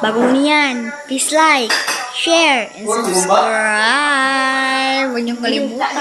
Bago niyan, please like, share, and subscribe. Huwag niyong kalimutan.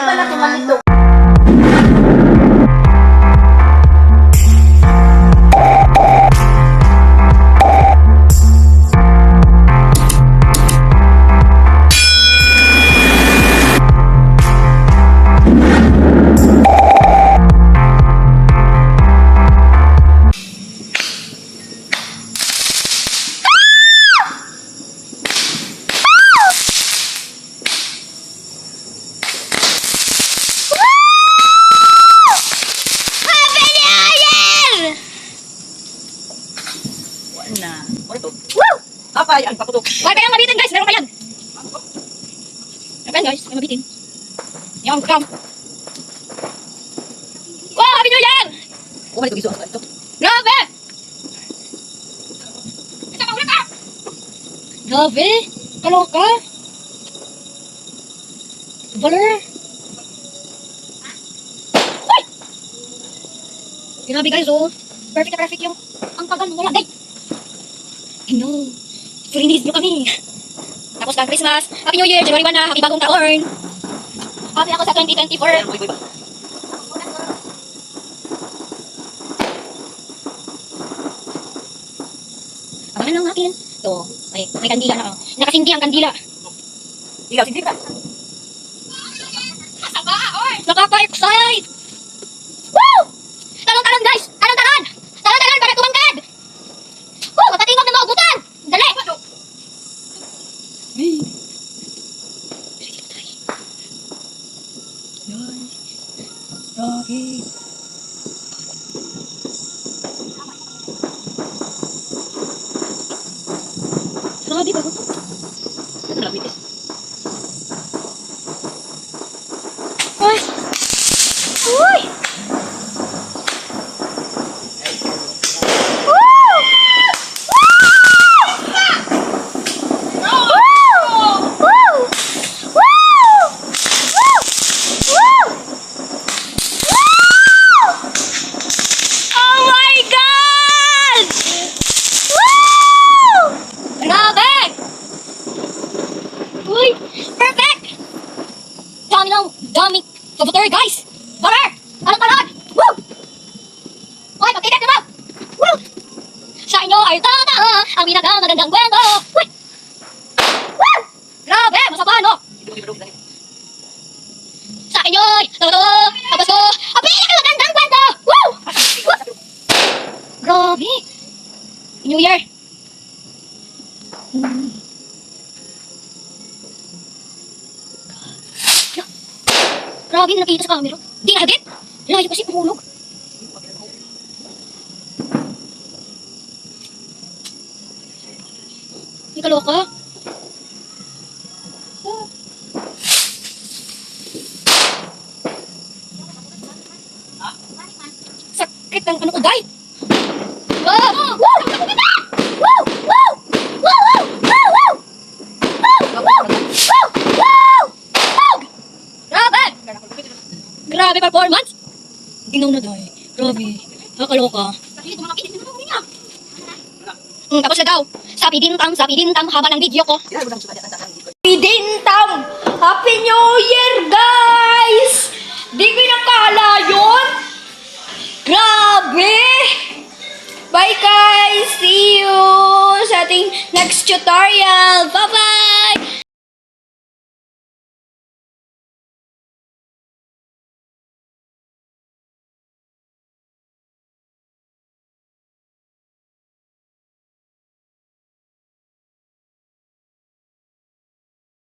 Na. Ano to? Woo! Apa yan? Paputok. Huwag kayang mabitin guys, meron pa yan. Ayan guys, may mabitin. Yan, come. Wow, Happy New Year! Kumali ko giso ito. Grabe! Ito ka, ulit ka! Grabe! Kaloka! Baler! Ay! Grabe guys, oh. Perfect na perfect yung ang tagal mo wala. Day! No. Furinis nyo kami. Tapos lang Christmas. Happy New Year. January 1 na. Happy bagong taon. Happy ako sa 2024. Abangan lang natin. Ito. May kandila na. Nakasindi ang kandila. Ilaw, sindi ka. Kasaba, oy! Nakaka-excite! Woo! Talon-talon guys! Talon-talon! Talon-talon para tumangkad! Woo! Matatingog na maubutan! Dali! Rocky. Grabe ba ito? Grabe guys. Ay! Uy! Dami kabuter guys! Barar! Talon-talon! Woo! Hoy, magtiket na ba? Woo! Sa inyo ay tata ang pinakamagandang kwento! Woo! Woo! Grabe! Masaba, no? Sa inyo ay tata tapos ko ang pinakamagandang kwento! Woo! Woo! Grabe! New Year! Grabe, nakita sa camera. Di agad? Layo kasi pumulog. Di kaloka. Sakit ang ano ko, guys. Wow! Wow! Wow! Wow! Wow! Wow! Wow! Wow! Wow! Grabe! Grabe performance! Ginaw na daw eh. Grabe. Nakakaloka. Tapos na daw. Sabi dintang haba ng video ko. Dintang! Happy New Year, guys! Di ko nakala yun! Grabe! Bye guys! See you sa ating next tutorial! Bye-bye!